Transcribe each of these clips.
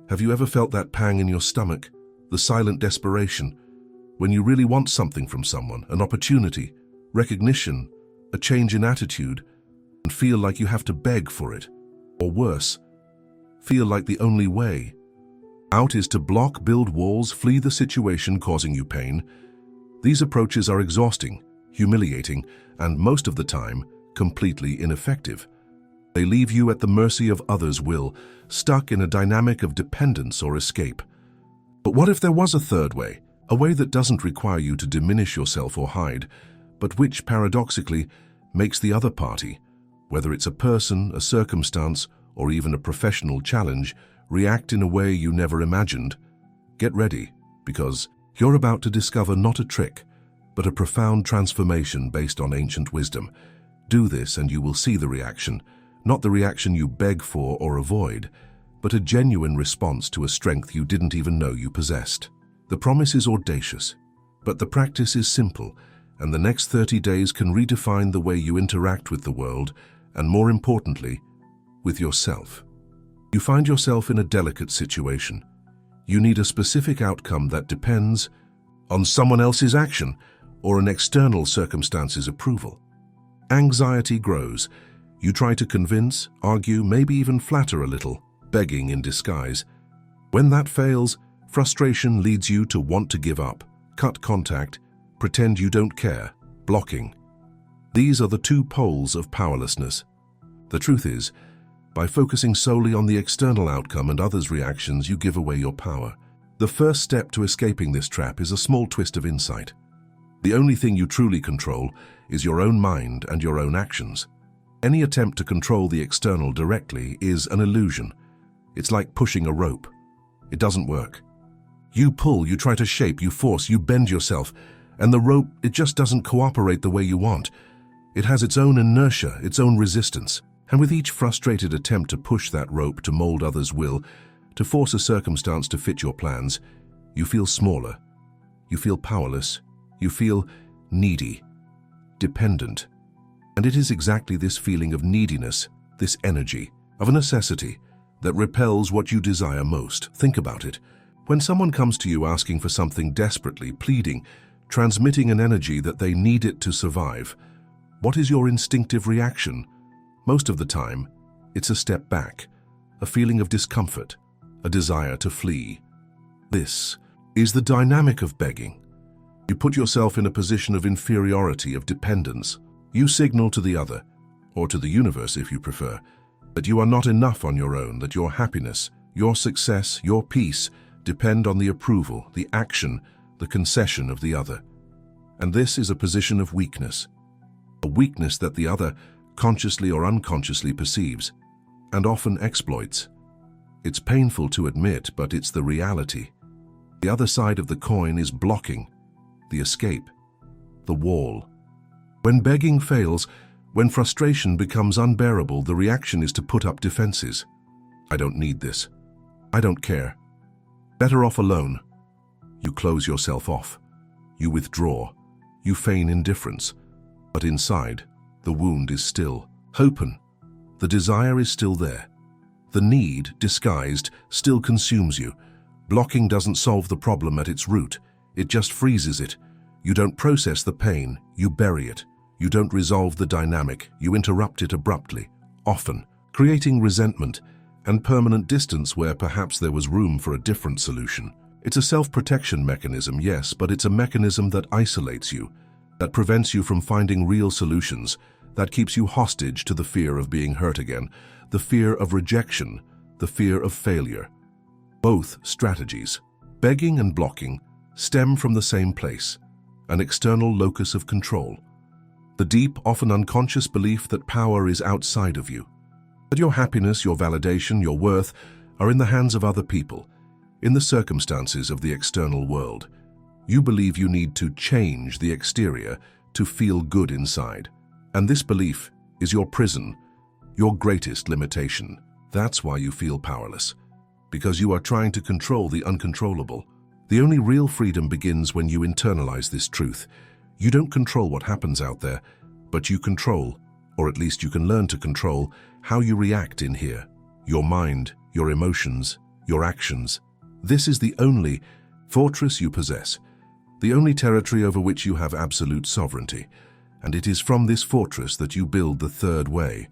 Have you ever felt that pang in your stomach, the silent desperation, when you really want something from someone, an opportunity, recognition, a change in attitude, and feel like you have to beg for it, or worse, feel like the only way out is to block, build walls, flee the situation causing you pain? These approaches are exhausting, humiliating, and most of the time, completely ineffective. They leave you at the mercy of others' will, stuck in a dynamic of dependence or escape. But what if there was a third way, a way that doesn't require you to diminish yourself or hide, but which, paradoxically, makes the other party, whether it's a person, a circumstance, or even a professional challenge, react in a way you never imagined? Get ready, because you're about to discover not a trick, but a profound transformation based on ancient wisdom. Do this and you will see the reaction, not the reaction you beg for or avoid, but a genuine response to a strength you didn't even know you possessed. The promise is audacious, but the practice is simple, and the next 30 days can redefine the way you interact with the world, and more importantly, with yourself. You find yourself in a delicate situation. You need a specific outcome that depends on someone else's action or an external circumstance's approval. Anxiety grows. You try to convince, argue, maybe even flatter a little, begging in disguise. When that fails, frustration leads you to want to give up, cut contact, pretend you don't care, blocking. These are the two poles of powerlessness. The truth is, by focusing solely on the external outcome and others' reactions, you give away your power. The first step to escaping this trap is a small twist of insight. The only thing you truly control is your own mind and your own actions. Any attempt to control the external directly is an illusion. It's like pushing a rope. It doesn't work. You pull, you try to shape, you force, you bend yourself, and the rope, it just doesn't cooperate the way you want. It has its own inertia, its own resistance. And with each frustrated attempt to push that rope, to mold others' will, to force a circumstance to fit your plans, you feel smaller, you feel powerless, you feel needy, dependent. And it is exactly this feeling of neediness, this energy, of a necessity, that repels what you desire most. Think about it. When someone comes to you asking for something desperately, pleading, transmitting an energy that they need it to survive, what is your instinctive reaction? Most of the time, it's a step back, a feeling of discomfort, a desire to flee. This is the dynamic of begging. You put yourself in a position of inferiority, of dependence. You signal to the other, or to the universe if you prefer, that you are not enough on your own, that your happiness, your success, your peace depend on the approval, the action, the concession of the other. And this is a position of weakness, a weakness that the other consciously or unconsciously perceives, and often exploits. It's painful to admit, but it's the reality. The other side of the coin is blocking, the escape, the wall. When begging fails, when frustration becomes unbearable, the reaction is to put up defenses. I don't need this. I don't care. Better off alone. You close yourself off. You withdraw. You feign indifference. But inside, the wound is still open. The desire is still there. The need, disguised, still consumes you. Blocking doesn't solve the problem at its root. It just freezes it. You don't process the pain. You bury it. You don't resolve the dynamic. You interrupt it abruptly, often, creating resentment and permanent distance where perhaps there was room for a different solution. It's a self-protection mechanism, yes, but it's a mechanism that isolates you, that prevents you from finding real solutions, that keeps you hostage to the fear of being hurt again, the fear of rejection, the fear of failure. Both strategies, begging and blocking, stem from the same place, an external locus of control. The deep, often unconscious belief that power is outside of you, that your happiness, your validation, your worth are in the hands of other people, in the circumstances of the external world. You believe you need to change the exterior to feel good inside. And this belief is your prison, your greatest limitation. That's why you feel powerless, because you are trying to control the uncontrollable. The only real freedom begins when you internalize this truth. You don't control what happens out there, but you control, or at least you can learn to control, how you react in here. Your mind, your emotions, your actions. This is the only fortress you possess, the only territory over which you have absolute sovereignty. And it is from this fortress that you build the third way,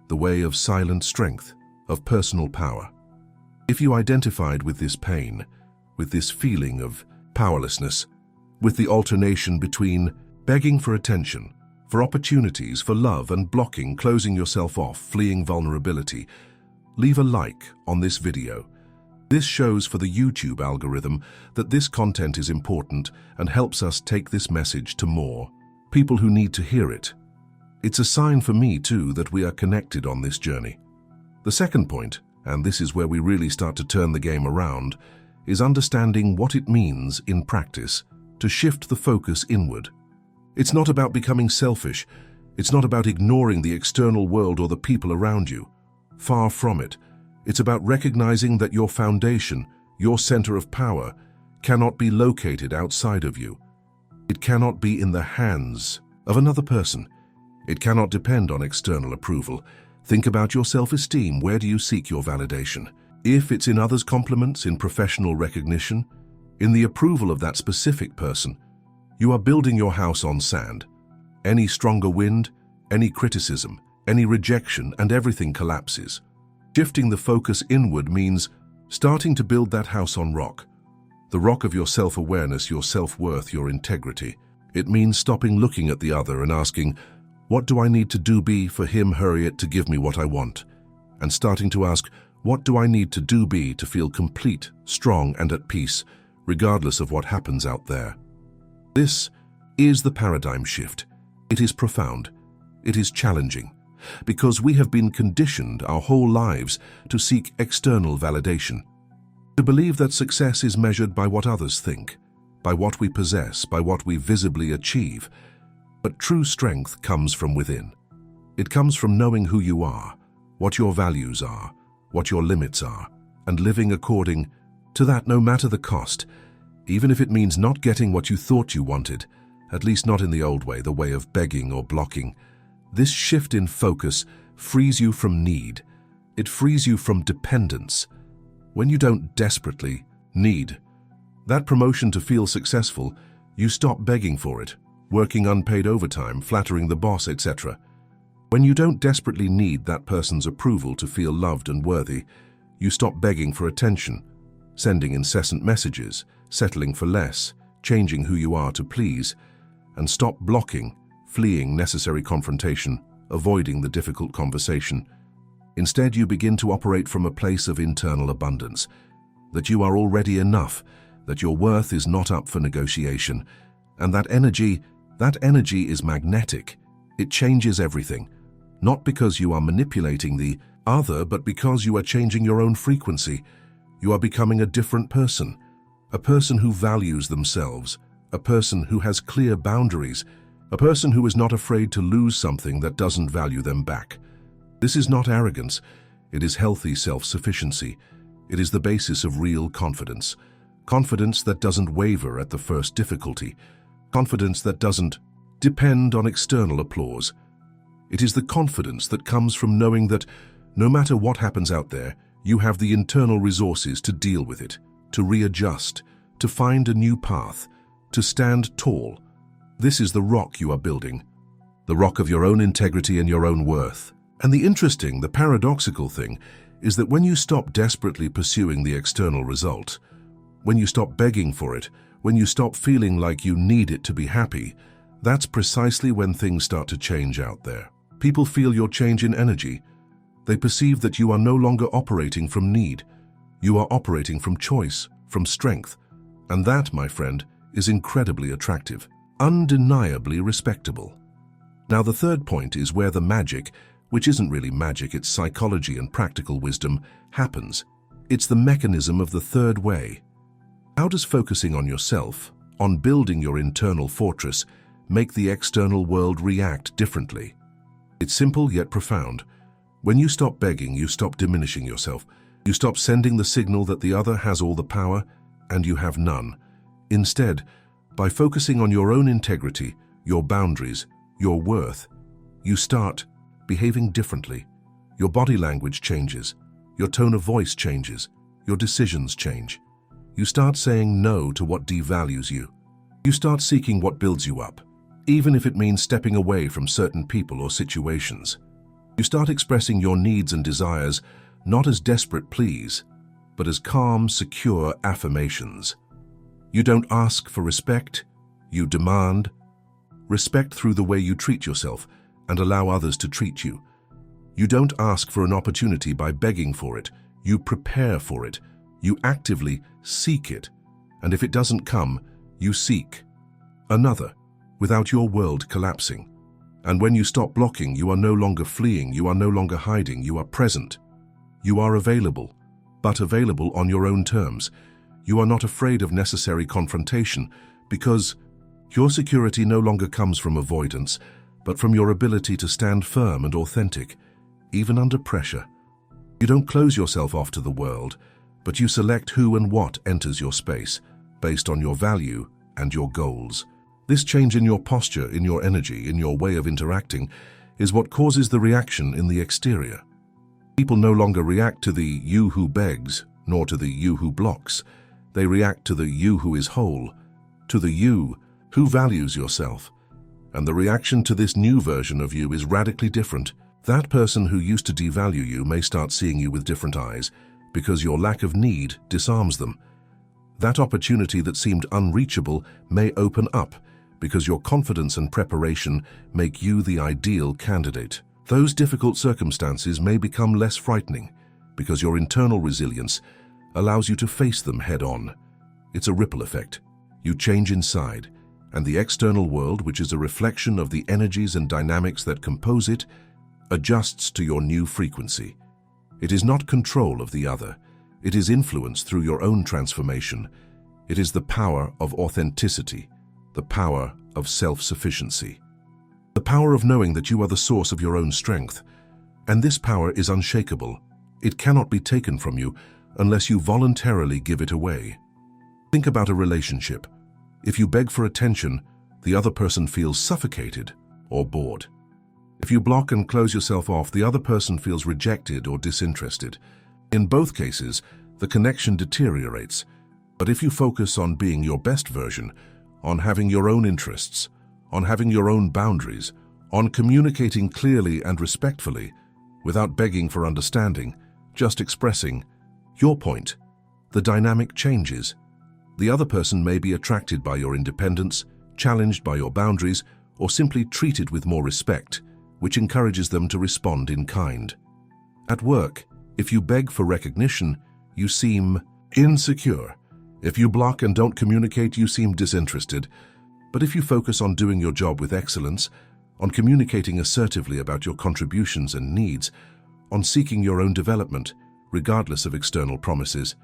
the way of silent strength, of personal power. If you identified with this pain, with this feeling of powerlessness, with the alternation between begging for attention, for opportunities, for love, and blocking, closing yourself off, fleeing vulnerability, leave a like on this video. This shows for the YouTube algorithm that this content is important and helps us take this message to more people who need to hear it. It's a sign for me too that we are connected on this journey. The second point, and this is where we really start to turn the game around, is understanding what it means in practice to shift the focus inward. It's not about becoming selfish. It's not about ignoring the external world or the people around you. Far from it. It's about recognizing that your foundation, your center of power, cannot be located outside of you. It cannot be in the hands of another person. It cannot depend on external approval. Think about your self-esteem. Where do you seek your validation? If it's in others' compliments, in professional recognition, in the approval of that specific person, you are building your house on sand. Any stronger wind, any criticism, any rejection, and everything collapses. Shifting the focus inward means starting to build that house on rock. The rock of your self-awareness, your self-worth, your integrity. It means stopping looking at the other and asking, what do I need to do be for him, her, it to give me what I want? And starting to ask, what do I need to do be to feel complete, strong, and at peace, regardless of what happens out there? This is the paradigm shift. It is profound. It is challenging, because we have been conditioned our whole lives to seek external validation, to believe that success is measured by what others think, by what we possess, by what we visibly achieve. But true strength comes from within. It comes from knowing who you are, what your values are, what your limits are, and living according to that no matter the cost, even if it means not getting what you thought you wanted, at least not in the old way, the way of begging or blocking. This shift in focus frees you from need. It frees you from dependence. When you don't desperately need that promotion to feel successful, you stop begging for it, working unpaid overtime, flattering the boss, etc. When you don't desperately need that person's approval to feel loved and worthy, you stop begging for attention, sending incessant messages, settling for less, changing who you are to please, and stop blocking, fleeing necessary confrontation, avoiding the difficult conversation. Instead, you begin to operate from a place of internal abundance, that you are already enough, that your worth is not up for negotiation, and that energy is magnetic. It changes everything, not because you are manipulating the other, but because you are changing your own frequency. You are becoming a different person, a person who values themselves, a person who has clear boundaries, a person who is not afraid to lose something that doesn't value them back. This is not arrogance. It is healthy self-sufficiency. It is the basis of real confidence. Confidence that doesn't waver at the first difficulty. Confidence that doesn't depend on external applause. It is the confidence that comes from knowing that no matter what happens out there, you have the internal resources to deal with it, to readjust, to find a new path, to stand tall. This is the rock you are building, the rock of your own integrity and your own worth. And the paradoxical thing is that when you stop desperately pursuing the external result, when you stop begging for it, when you stop feeling like you need it to be happy, that's precisely when things start to change out there. People feel your change in energy. They perceive that you are no longer operating from need. You are operating from choice, from strength. And that, my friend, is incredibly attractive, undeniably respectable. Now, the third point is where the magic, which isn't really magic, it's psychology and practical wisdom, happens. It's the mechanism of the third way. How does focusing on yourself, on building your internal fortress, make the external world react differently? It's simple yet profound. When you stop begging, you stop diminishing yourself. You stop sending the signal that the other has all the power and you have none. Instead, by focusing on your own integrity, your boundaries, your worth, you start behaving differently. Your body language changes. Your tone of voice changes. your decisions change. You start saying no to what devalues you. You start seeking what builds you up, even if it means stepping away from certain people or situations. You start expressing your needs and desires not as desperate pleas, but as calm, secure affirmations. You don't ask for respect, you demand. Respect through the way you treat yourself and allow others to treat you. You don't ask for an opportunity by begging for it, you prepare for it. You actively seek it, and if it doesn't come, you seek another, without your world collapsing. And when you stop blocking, you are no longer fleeing, you are no longer hiding, you are present. You are available, but available on your own terms. You are not afraid of necessary confrontation, because your security no longer comes from avoidance, but from your ability to stand firm and authentic, even under pressure. You don't close yourself off to the world, but you select who and what enters your space, based on your value and your goals. This change in your posture, in your energy, in your way of interacting, is what causes the reaction in the exterior. People no longer react to the you who begs, nor to the you who blocks. They react to the you who is whole, to the you who values yourself. And the reaction to this new version of you is radically different. That person who used to devalue you may start seeing you with different eyes, because your lack of need disarms them. That opportunity that seemed unreachable may open up, because your confidence and preparation make you the ideal candidate. Those difficult circumstances may become less frightening, because your internal resilience allows you to face them head-on. It's a ripple effect. You change inside, and the external world, which is a reflection of the energies and dynamics that compose it, adjusts to your new frequency. It is not control of the other. It is influence through your own transformation. It is the power of authenticity, the power of self-sufficiency, the power of knowing that you are the source of your own strength. And this power is unshakable. It cannot be taken from you unless you voluntarily give it away. Think about a relationship. If you beg for attention, the other person feels suffocated or bored. If you block and close yourself off, the other person feels rejected or disinterested. In both cases, the connection deteriorates. But if you focus on being your best version, on having your own interests, on having your own boundaries, on communicating clearly and respectfully, without begging for understanding, just expressing your point, the dynamic changes. The other person may be attracted by your independence, challenged by your boundaries, or simply treated with more respect, which encourages them to respond in kind. At work, if you beg for recognition, you seem insecure. If you block and don't communicate, you seem disinterested. But if you focus on doing your job with excellence, on communicating assertively about your contributions and needs, on seeking your own development, regardless of external promises,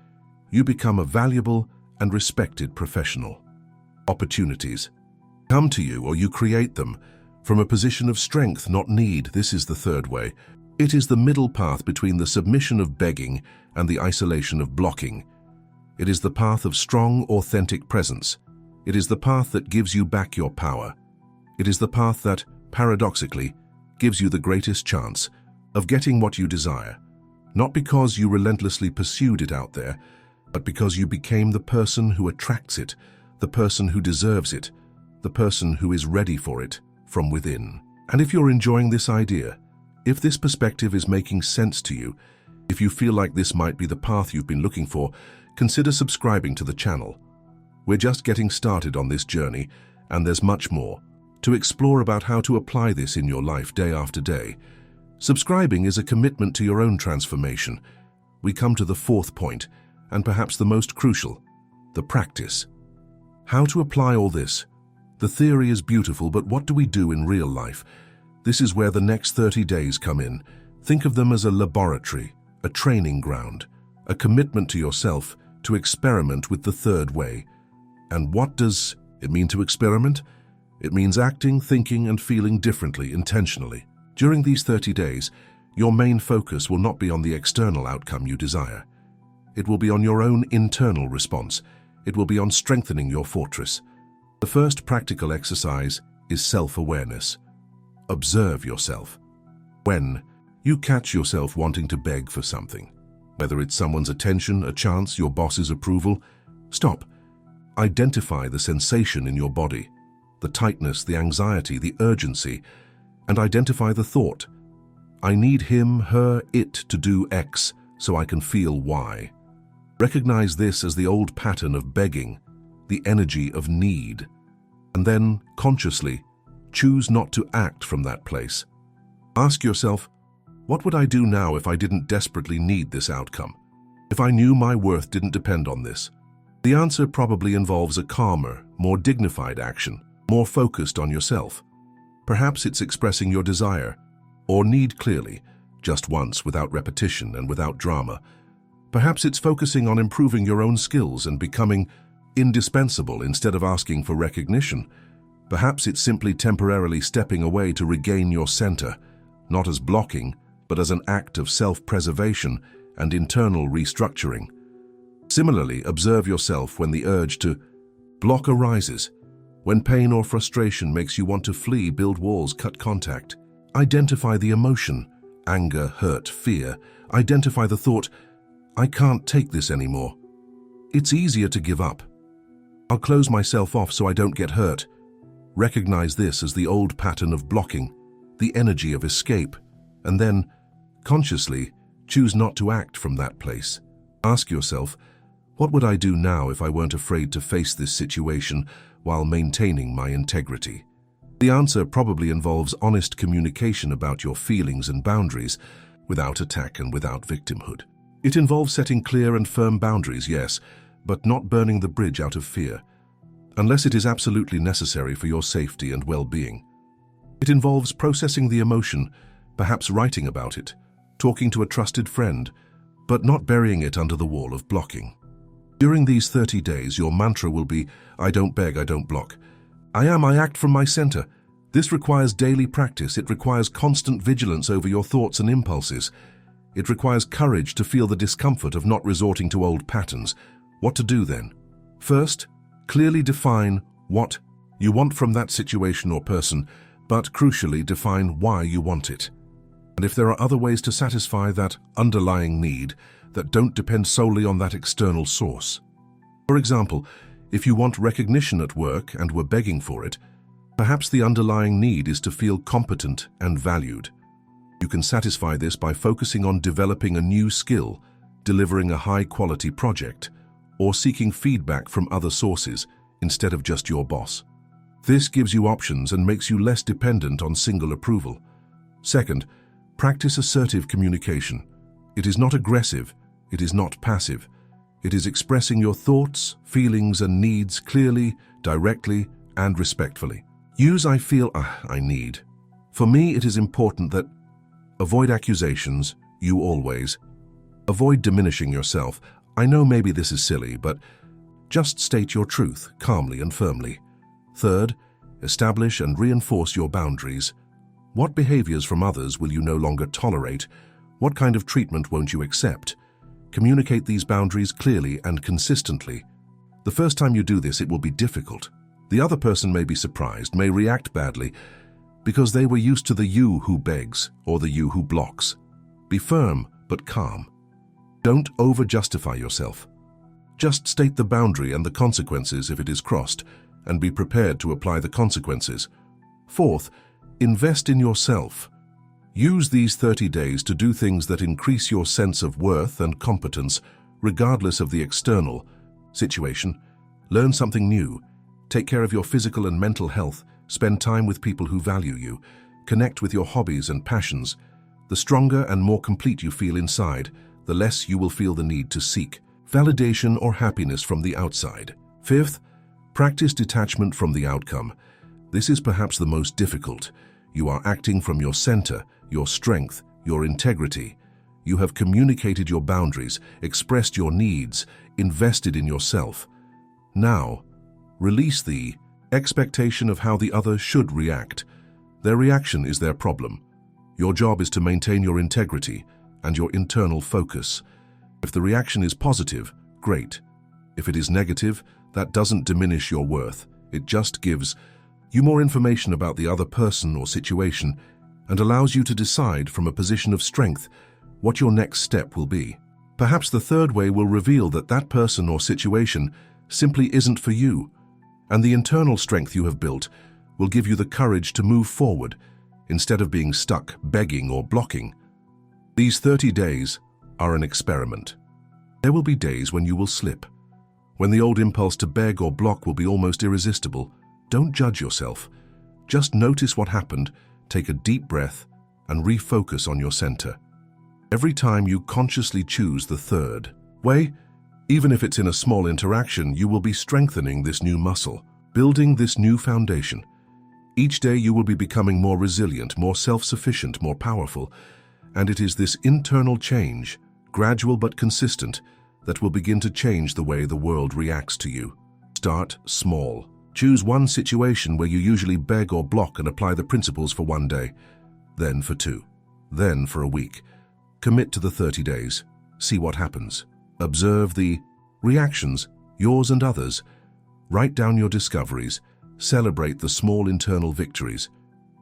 you become a valuable and respected professional. Opportunities come to you, or you create them, from a position of strength, not need. This is the third way. It is the middle path between the submission of begging and the isolation of blocking. It is the path of strong, authentic presence. It is the path that gives you back your power. It is the path that, paradoxically, gives you the greatest chance of getting what you desire, not because you relentlessly pursued it out there, but because you became the person who attracts it, the person who deserves it, the person who is ready for it from within. And if you're enjoying this idea, if this perspective is making sense to you, if you feel like this might be the path you've been looking for, consider subscribing to the channel. We're just getting started on this journey, and there's much more to explore about how to apply this in your life day after day. Subscribing is a commitment to your own transformation. We come to the fourth point, and perhaps the most crucial, the practice. How to apply all this? The theory is beautiful, but what do we do in real life? This is where the next 30 days come in. Think of them as a laboratory, a training ground, a commitment to yourself to experiment with the third way. And what does it mean to experiment? It means acting, thinking, and feeling differently intentionally. During these 30 days, your main focus will not be on the external outcome you desire. It will be on your own internal response. It will be on strengthening your fortress. The first practical exercise is self-awareness. Observe yourself. When you catch yourself wanting to beg for something, Whether it's someone's attention, a chance, your boss's approval, stop. Identify the sensation in your body, the tightness, the anxiety, the urgency, and identify the thought. I need him, her, it to do X so I can feel Y. Recognize this as the old pattern of begging, the energy of need, and then, consciously, choose not to act from that place. Ask yourself, what would I do now if I didn't desperately need this outcome? If I knew my worth didn't depend on this? The answer probably involves a calmer, more dignified action, more focused on yourself. Perhaps it's expressing your desire, or need clearly, just once without repetition and without drama. Perhaps it's focusing on improving your own skills and becoming indispensable instead of asking for recognition. Perhaps it's simply temporarily stepping away to regain your center, not as blocking, but as an act of self-preservation and internal restructuring. Similarly, observe yourself when the urge to block arises, when pain or frustration makes you want to flee, build walls, cut contact. Identify the emotion, anger, hurt, fear. Identify the thought, I can't take this anymore. It's easier to give up. I'll close myself off so I don't get hurt. Recognize this as the old pattern of blocking, the energy of escape, and then, consciously, choose not to act from that place. Ask yourself, what would I do now if I weren't afraid to face this situation while maintaining my integrity? The answer probably involves honest communication about your feelings and boundaries, without attack and without victimhood. It involves setting clear and firm boundaries, yes, but not burning the bridge out of fear, unless it is absolutely necessary for your safety and well-being. It involves processing the emotion, perhaps writing about it, talking to a trusted friend, but not burying it under the wall of blocking. During these 30 days, your mantra will be, I don't beg, I don't block. I act from my center. This requires daily practice. It requires constant vigilance over your thoughts and impulses. It requires courage to feel the discomfort of not resorting to old patterns. What to do then? First, clearly define what you want from that situation or person, but crucially define why you want it. And if there are other ways to satisfy that underlying need that don't depend solely on that external source. For example, if you want recognition at work and were begging for it, perhaps the underlying need is to feel competent and valued. You can satisfy this by focusing on developing a new skill, delivering a high-quality project, or seeking feedback from other sources instead of just your boss. This gives you options and makes you less dependent on single approval. Second, practice assertive communication. It is not aggressive, it is not passive. It is expressing your thoughts, feelings, and needs clearly, directly, and respectfully. Use I feel, I need. For me, it is important that avoid accusations, you always. Avoid diminishing yourself. I know maybe this is silly, but just state your truth calmly and firmly. Third, establish and reinforce your boundaries. What behaviors from others will you no longer tolerate? What kind of treatment won't you accept? Communicate these boundaries clearly and consistently. The first time you do this, it will be difficult. The other person may be surprised, may react badly, because they were used to the you who begs or the you who blocks. Be firm but calm. Don't over-justify yourself. Just state the boundary and the consequences if it is crossed, and be prepared to apply the consequences. Fourth, invest in yourself. Use these 30 days to do things that increase your sense of worth and competence, regardless of the external situation. Learn something new. Take care of your physical and mental health. Spend time with people who value you. Connect with your hobbies and passions. The stronger and more complete you feel inside, the less you will feel the need to seek validation or happiness from the outside. Fifth, practice detachment from the outcome. This is perhaps the most difficult. You are acting from your center, your strength, your integrity. You have communicated your boundaries, expressed your needs, invested in yourself. Now, release the expectation of how the other should react. Their reaction is their problem. Your job is to maintain your integrity and your internal focus. If the reaction is positive, great. If it is negative, that doesn't diminish your worth. It just gives you more information about the other person or situation and allows you to decide from a position of strength what your next step will be. Perhaps the third way will reveal that that person or situation simply isn't for you, and the internal strength you have built will give you the courage to move forward instead of being stuck, begging, or blocking. These 30 days are an experiment. There will be days when you will slip, when the old impulse to beg or block will be almost irresistible. Don't judge yourself. Just notice what happened, take a deep breath, and refocus on your center. Every time you consciously choose the third way, even if it's in a small interaction, you will be strengthening this new muscle, building this new foundation. Each day you will be becoming more resilient, more self-sufficient, more powerful, and it is this internal change, gradual but consistent, that will begin to change the way the world reacts to you. Start small. Choose one situation where you usually beg or block and apply the principles for one day, then for 2, then for a week. Commit to the 30 days. See what happens. Observe the reactions, yours and others. Write down your discoveries. Celebrate the small internal victories.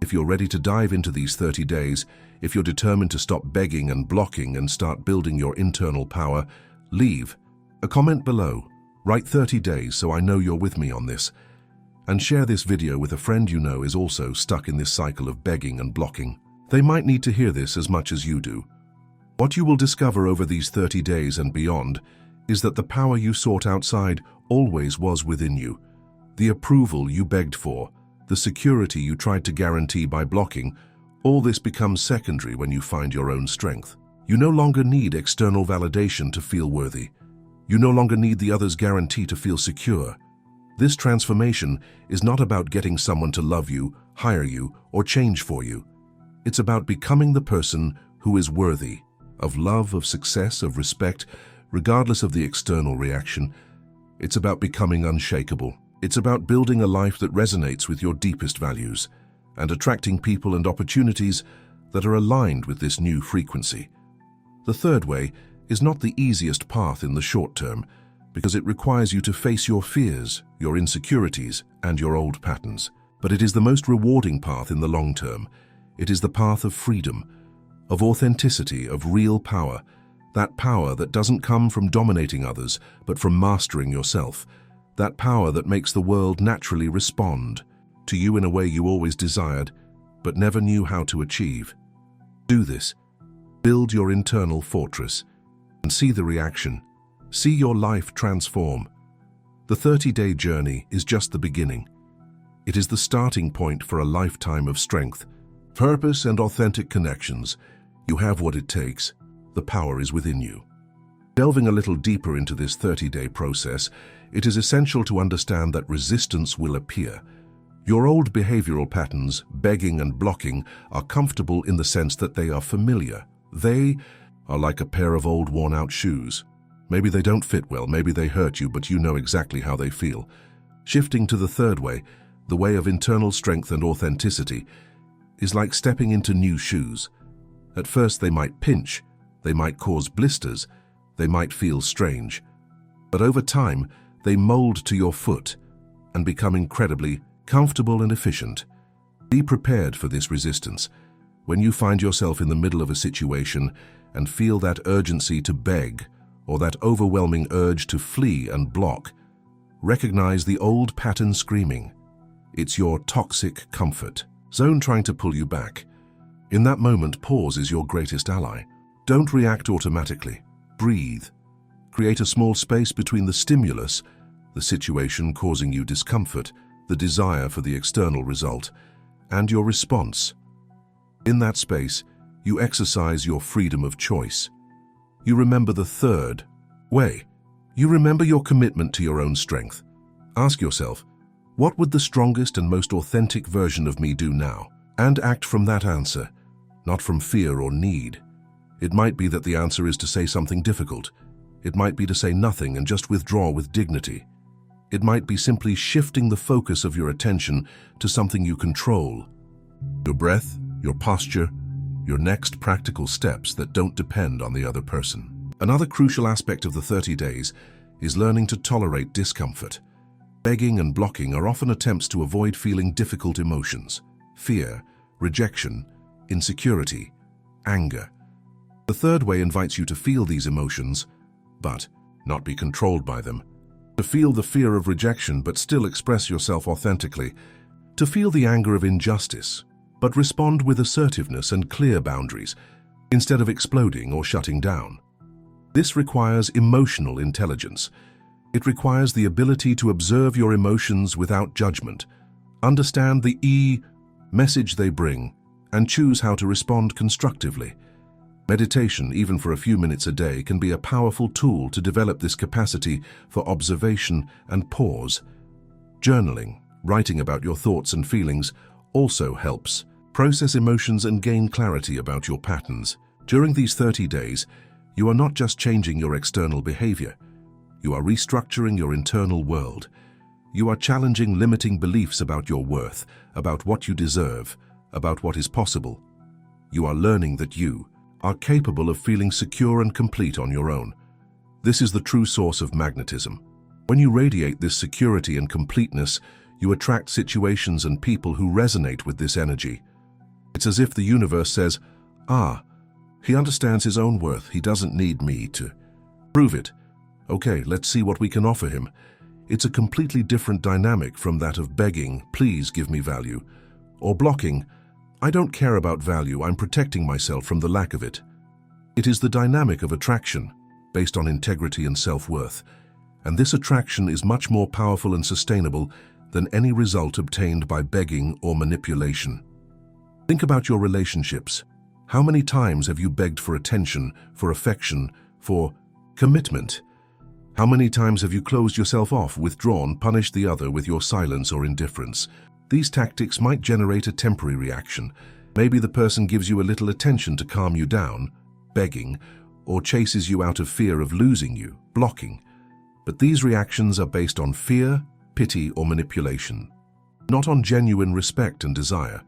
If you're ready to dive into these 30 days, if you're determined to stop begging and blocking and start building your internal power, leave a comment below. Write 30 days so I know you're with me on this. And share this video with a friend you know is also stuck in this cycle of begging and blocking. They might need to hear this as much as you do. What you will discover over these 30 days and beyond is that the power you sought outside always was within you. The approval you begged for, the security you tried to guarantee by blocking, all this becomes secondary when you find your own strength. You no longer need external validation to feel worthy. You no longer need the other's guarantee to feel secure. This transformation is not about getting someone to love you, hire you, or change for you. It's about becoming the person who is worthy of love, of success, of respect, regardless of the external reaction. It's about becoming unshakable. It's about building a life that resonates with your deepest values and attracting people and opportunities that are aligned with this new frequency. The third way is not the easiest path in the short term because it requires you to face your fears, your insecurities, and your old patterns. But it is the most rewarding path in the long term. It is the path of freedom, of authenticity, of real power, that power that doesn't come from dominating others, but from mastering yourself, that power that makes the world naturally respond to you in a way you always desired, but never knew how to achieve. Do this. Build your internal fortress and see the reaction. See your life transform. The 30-day journey is just the beginning. It is the starting point for a lifetime of strength, purpose, and authentic connections. You have what it takes. The power is within you. Delving a little deeper into this 30-day process, it is essential to understand that resistance will appear. Your old behavioral patterns, begging and blocking, are comfortable in the sense that they are familiar. They are like a pair of old worn-out shoes. Maybe they don't fit well, maybe they hurt you, but you know exactly how they feel. Shifting to the third way, the way of internal strength and authenticity, is like stepping into new shoes. At first they might pinch, they might cause blisters, they might feel strange. But over time, they mold to your foot and become incredibly comfortable and efficient. Be prepared for this resistance. When you find yourself in the middle of a situation and feel that urgency to beg, or that overwhelming urge to flee and block, recognize the old pattern screaming. It's your toxic comfort zone trying to pull you back. In that moment, pause is your greatest ally. Don't react automatically. Breathe. Create a small space between the stimulus, the situation causing you discomfort, the desire for the external result, and your response. In that space, you exercise your freedom of choice. You remember the third way. You remember your commitment to your own strength. Ask yourself, what would the strongest and most authentic version of me do now? And act from that answer, not from fear or need. It might be that the answer is to say something difficult. It might be to say nothing and just withdraw with dignity. It might be simply shifting the focus of your attention to something you control. Your breath, your posture, your next practical steps that don't depend on the other person. Another crucial aspect of the 30 days is learning to tolerate discomfort. Begging and blocking are often attempts to avoid feeling difficult emotions, fear, rejection, insecurity, anger. The third way invites you to feel these emotions, but not be controlled by them. To feel the fear of rejection but still express yourself authentically. To feel the anger of injustice, but respond with assertiveness and clear boundaries, instead of exploding or shutting down. This requires emotional intelligence. It requires the ability to observe your emotions without judgment, understand the message they bring, and choose how to respond constructively. Meditation, even for a few minutes a day, can be a powerful tool to develop this capacity for observation and pause. Journaling, writing about your thoughts and feelings, also helps. Process emotions and gain clarity about your patterns. During these 30 days, you are not just changing your external behavior. You are restructuring your internal world. You are challenging limiting beliefs about your worth, about what you deserve, about what is possible. You are learning that you are capable of feeling secure and complete on your own. This is the true source of magnetism. When you radiate this security and completeness, you attract situations and people who resonate with this energy. It's as if the universe says, he understands his own worth. He doesn't need me to prove it. Okay, let's see what we can offer him. It's a completely different dynamic from that of begging, please give me value, or blocking, I don't care about value, I'm protecting myself from the lack of it. It is the dynamic of attraction, based on integrity and self-worth, and this attraction is much more powerful and sustainable than any result obtained by begging or manipulation. Think about your relationships. How many times have you begged for attention, for affection, for commitment? How many times have you closed yourself off, withdrawn, punished the other with your silence or indifference? These tactics might generate a temporary reaction. Maybe the person gives you a little attention to calm you down, begging, or chases you out of fear of losing you, blocking. But these reactions are based on fear, pity, or manipulation, not on genuine respect and desire.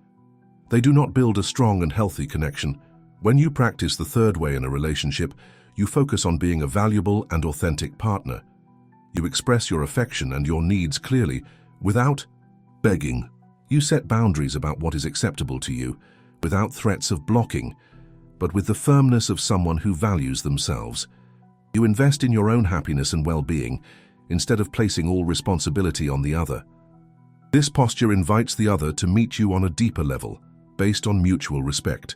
They do not build a strong and healthy connection. When you practice the third way in a relationship, you focus on being a valuable and authentic partner. You express your affection and your needs clearly, without begging. You set boundaries about what is acceptable to you, without threats of blocking, but with the firmness of someone who values themselves. You invest in your own happiness and well-being, instead of placing all responsibility on the other. This posture invites the other to meet you on a deeper level, based on mutual respect.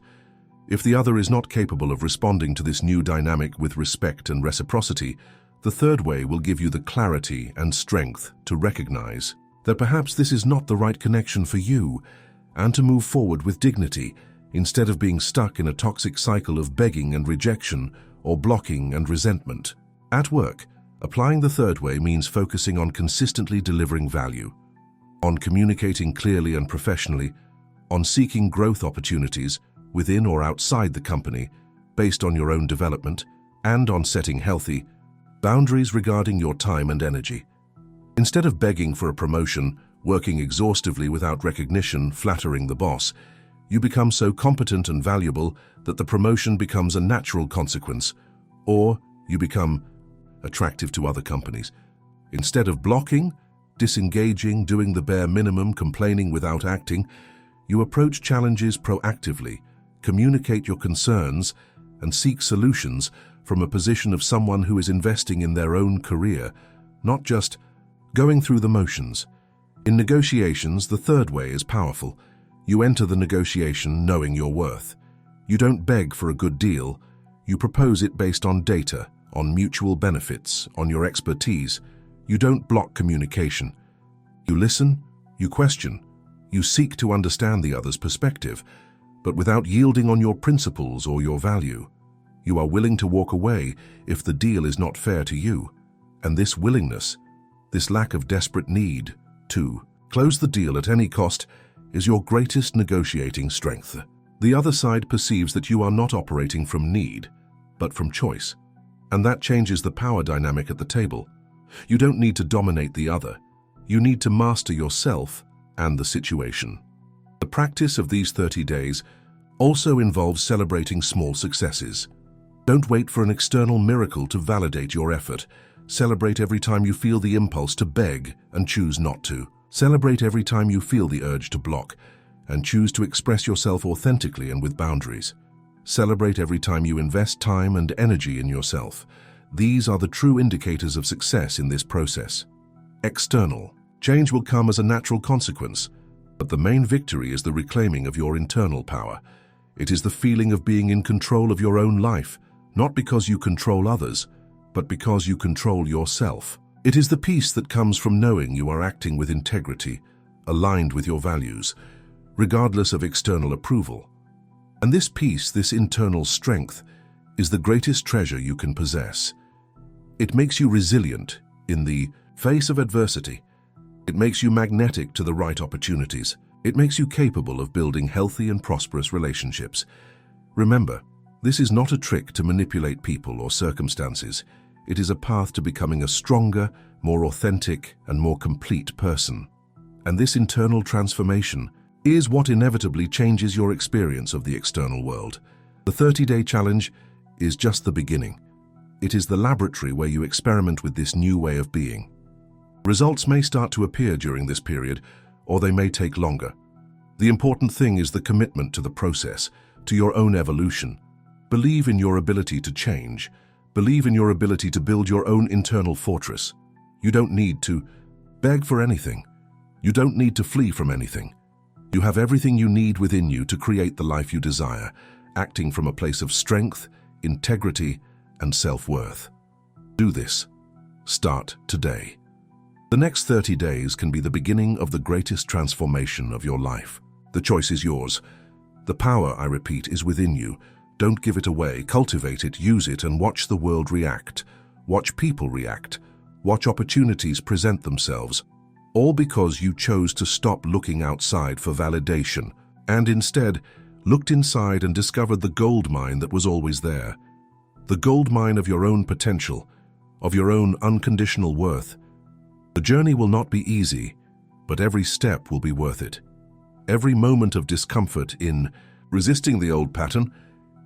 If the other is not capable of responding to this new dynamic with respect and reciprocity, the third way will give you the clarity and strength to recognize that perhaps this is not the right connection for you, and to move forward with dignity, instead of being stuck in a toxic cycle of begging and rejection, or blocking and resentment. At work, applying the third way means focusing on consistently delivering value, on communicating clearly and professionally, on seeking growth opportunities within or outside the company, based on your own development, and on setting healthy boundaries regarding your time and energy. Instead of begging for a promotion, working exhaustively without recognition, flattering the boss, you become so competent and valuable that the promotion becomes a natural consequence, or you become attractive to other companies. Instead of blocking, disengaging, doing the bare minimum, complaining without acting, you approach challenges proactively, communicate your concerns, and seek solutions from a position of someone who is investing in their own career, not just going through the motions. In negotiations, the third way is powerful. You enter the negotiation knowing your worth. You don't beg for a good deal. You propose it based on data, on mutual benefits, on your expertise. You don't block communication. You listen, you question, you seek to understand the other's perspective, but without yielding on your principles or your value. You are willing to walk away if the deal is not fair to you. And this willingness, this lack of desperate need to close the deal at any cost, is your greatest negotiating strength. The other side perceives that you are not operating from need, but from choice. And that changes the power dynamic at the table. You don't need to dominate the other. You need to master yourself and the situation. The practice of these 30 days also involves celebrating small successes. Don't wait for an external miracle to validate your effort. Celebrate every time you feel the impulse to beg and choose not to. Celebrate every time you feel the urge to block and choose to express yourself authentically and with boundaries. Celebrate every time you invest time and energy in yourself. These are the true indicators of success in this process. External. Change will come as a natural consequence, but the main victory is the reclaiming of your internal power. It is the feeling of being in control of your own life, not because you control others, but because you control yourself. It is the peace that comes from knowing you are acting with integrity, aligned with your values, regardless of external approval. And this peace, this internal strength, is the greatest treasure you can possess. It makes you resilient in the face of adversity. It makes you magnetic to the right opportunities. It makes you capable of building healthy and prosperous relationships. Remember, this is not a trick to manipulate people or circumstances. It is a path to becoming a stronger, more authentic, and more complete person. And this internal transformation is what inevitably changes your experience of the external world. The 30-day challenge is just the beginning. It is the laboratory where you experiment with this new way of being. Results may start to appear during this period, or they may take longer. The important thing is the commitment to the process, to your own evolution. Believe in your ability to change. Believe in your ability to build your own internal fortress. You don't need to beg for anything. You don't need to flee from anything. You have everything you need within you to create the life you desire, acting from a place of strength, integrity, and self-worth. Do this. Start today. The next 30 days can be the beginning of the greatest transformation of your life. The choice is yours. The power, I repeat, is within you. Don't give it away. Cultivate it, use it, and watch the world react. Watch people react. Watch opportunities present themselves. All because you chose to stop looking outside for validation and instead looked inside and discovered the gold mine that was always there. The gold mine of your own potential, of your own unconditional worth. The journey will not be easy, but every step will be worth it. Every moment of discomfort in resisting the old pattern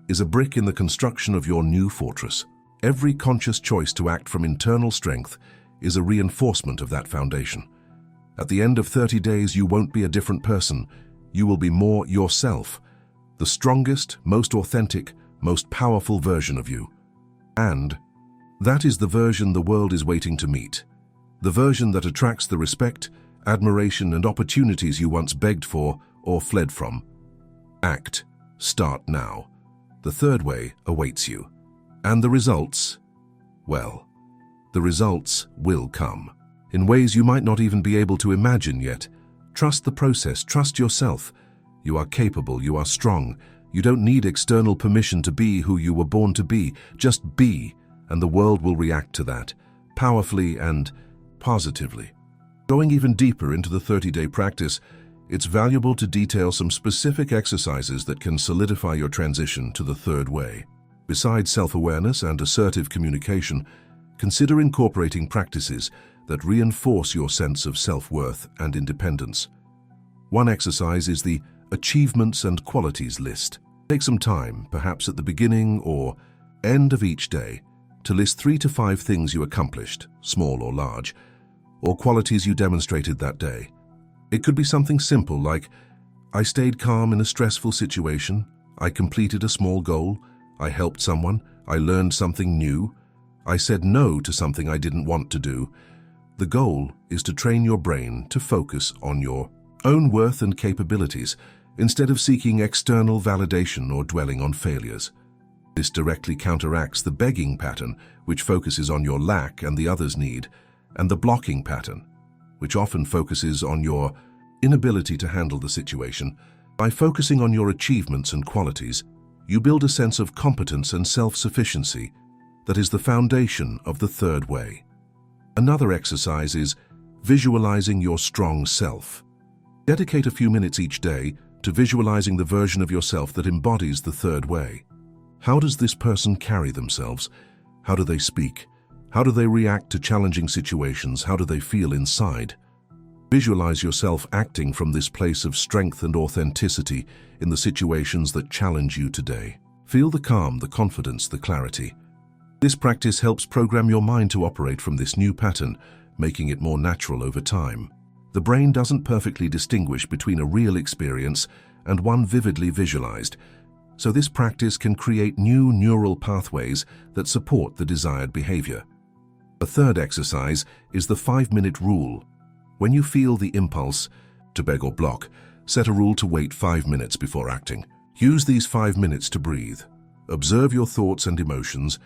is a brick in the construction of your new fortress. Every conscious choice to act from internal strength is a reinforcement of that foundation. At the end of 30 days, you won't be a different person. You will be more yourself, the strongest, most authentic, most powerful version of you. And that is the version the world is waiting to meet. The version that attracts the respect, admiration, and opportunities you once begged for or fled from. Act. Start now. The third way awaits you. And the results? Well, the results will come. In ways you might not even be able to imagine yet. Trust the process, trust yourself. You are capable, you are strong. You don't need external permission to be who you were born to be. Just be, and the world will react to that, powerfully and positively. Going even deeper into the 30-day practice, it's valuable to detail some specific exercises that can solidify your transition to the third way. Besides self-awareness and assertive communication, consider incorporating practices that reinforce your sense of self-worth and independence. One exercise is the Achievements and Qualities list. Take some time, perhaps at the beginning or end of each day, to list 3 to 5 things you accomplished, small or large, or qualities you demonstrated that day. It could be something simple like, I stayed calm in a stressful situation, I completed a small goal, I helped someone, I learned something new, I said no to something I didn't want to do. The goal is to train your brain to focus on your own worth and capabilities instead of seeking external validation or dwelling on failures. This directly counteracts the begging pattern, which focuses on your lack and the other's need, and the blocking pattern, which often focuses on your inability to handle the situation. By focusing on your achievements and qualities, you build a sense of competence and self-sufficiency that is the foundation of the third way. Another exercise is visualizing your strong self. Dedicate a few minutes each day to visualizing the version of yourself that embodies the third way. How does this person carry themselves? How do they speak? How do they react to challenging situations? How do they feel inside? Visualize yourself acting from this place of strength and authenticity in the situations that challenge you today. Feel the calm, the confidence, the clarity. This practice helps program your mind to operate from this new pattern, making it more natural over time. The brain doesn't perfectly distinguish between a real experience and one vividly visualized, So this practice can create new neural pathways that support the desired behavior. A third exercise is the 5-minute rule. When you feel the impulse to beg or block, set a rule to wait 5 minutes before acting. Use these 5 minutes to breathe, observe your thoughts and emotions,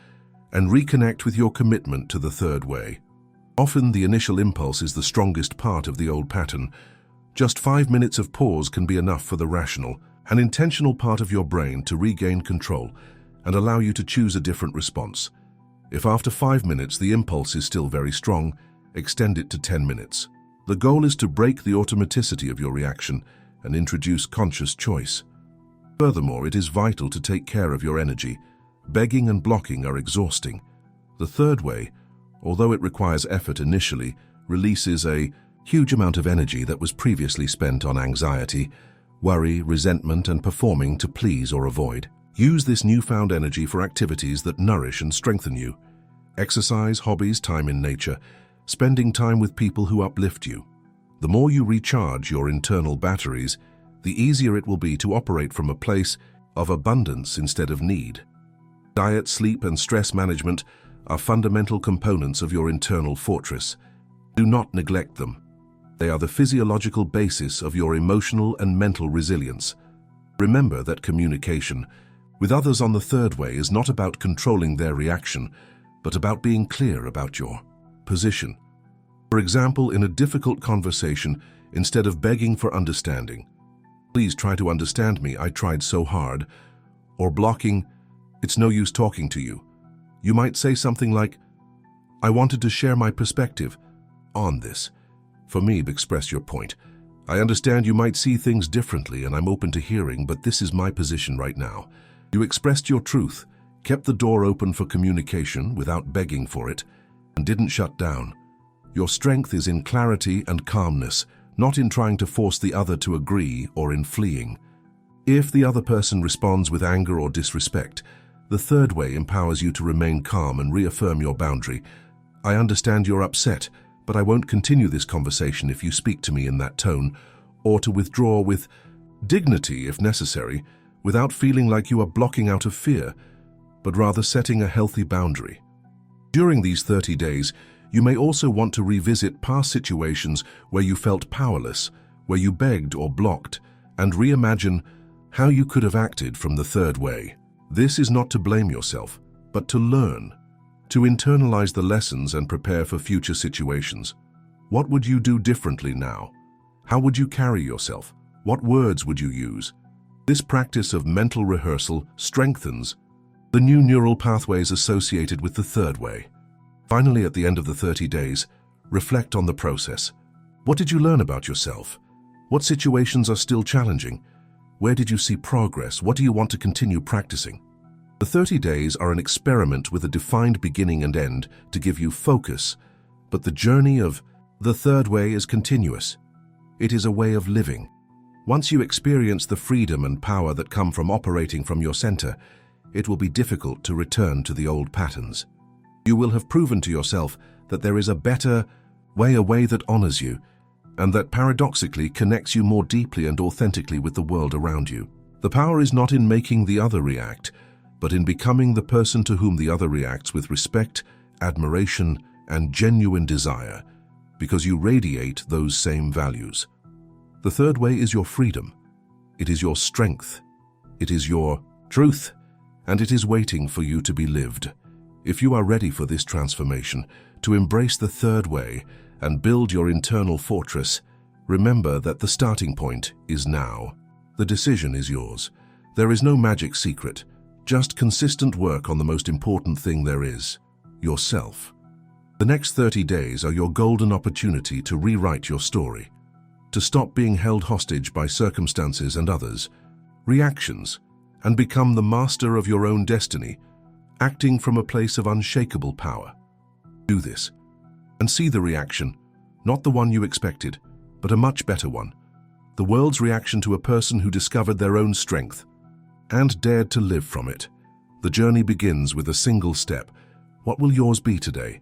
and reconnect with your commitment to the third way. Often the initial impulse is the strongest part of the old pattern. Just 5 minutes of pause can be enough for the rational and intentional part of your brain to regain control and allow you to choose a different response. If after 5 minutes the impulse is still very strong, extend it to 10 minutes. The goal is to break the automaticity of your reaction and introduce conscious choice. Furthermore, it is vital to take care of your energy. Begging and blocking are exhausting. The third way, although it requires effort initially, releases a huge amount of energy that was previously spent on anxiety, worry, resentment, and performing to please or avoid. Use this newfound energy for activities that nourish and strengthen you. Exercise, hobbies, time in nature, spending time with people who uplift you. The more you recharge your internal batteries, the easier it will be to operate from a place of abundance instead of need. Diet, sleep, and stress management are fundamental components of your internal fortress. Do not neglect them. They are the physiological basis of your emotional and mental resilience. Remember that communication with others on the third way is not about controlling their reaction, but about being clear about your position. For example, in a difficult conversation, instead of begging for understanding, "Please try to understand me, I tried so hard," or blocking, "It's no use talking to you," you might say something like, "I wanted to share my perspective on this. For me, express your point. I understand you might see things differently and I'm open to hearing, but this is my position right now." You expressed your truth, kept the door open for communication without begging for it, and didn't shut down. Your strength is in clarity and calmness, not in trying to force the other to agree or in fleeing. If the other person responds with anger or disrespect, the third way empowers you to remain calm and reaffirm your boundary. "I understand you're upset, but I won't continue this conversation if you speak to me in that tone," or to withdraw with dignity if necessary, without feeling like you are blocking out of fear, but rather setting a healthy boundary. During these 30 days, you may also want to revisit past situations where you felt powerless, where you begged or blocked, and reimagine how you could have acted from the third way. This is not to blame yourself, but to learn, to internalize the lessons and prepare for future situations. What would you do differently now? How would you carry yourself? What words would you use? This practice of mental rehearsal strengthens the new neural pathways associated with the third way. Finally, at the end of the 30 days, reflect on the process. What did you learn about yourself? What situations are still challenging? Where did you see progress? What do you want to continue practicing? The 30 days are an experiment with a defined beginning and end to give you focus, but the journey of the third way is continuous. It is a way of living. Once you experience the freedom and power that come from operating from your center, it will be difficult to return to the old patterns. You will have proven to yourself that there is a better way, a way that honors you, and that paradoxically connects you more deeply and authentically with the world around you. The power is not in making the other react, but in becoming the person to whom the other reacts with respect, admiration, and genuine desire, because you radiate those same values. The third way is your freedom. It is your strength. It is your truth, and it is waiting for you to be lived. If you are ready for this transformation, to embrace the third way and build your internal fortress, remember that the starting point is now. The decision is yours. There is no magic secret, just consistent work on the most important thing there is, yourself. The next 30 days are your golden opportunity to rewrite your story, to stop being held hostage by circumstances and others, reactions, and become the master of your own destiny, acting from a place of unshakable power. Do this, and see the reaction, not the one you expected, but a much better one. The world's reaction to a person who discovered their own strength and dared to live from it. The journey begins with a single step. What will yours be today?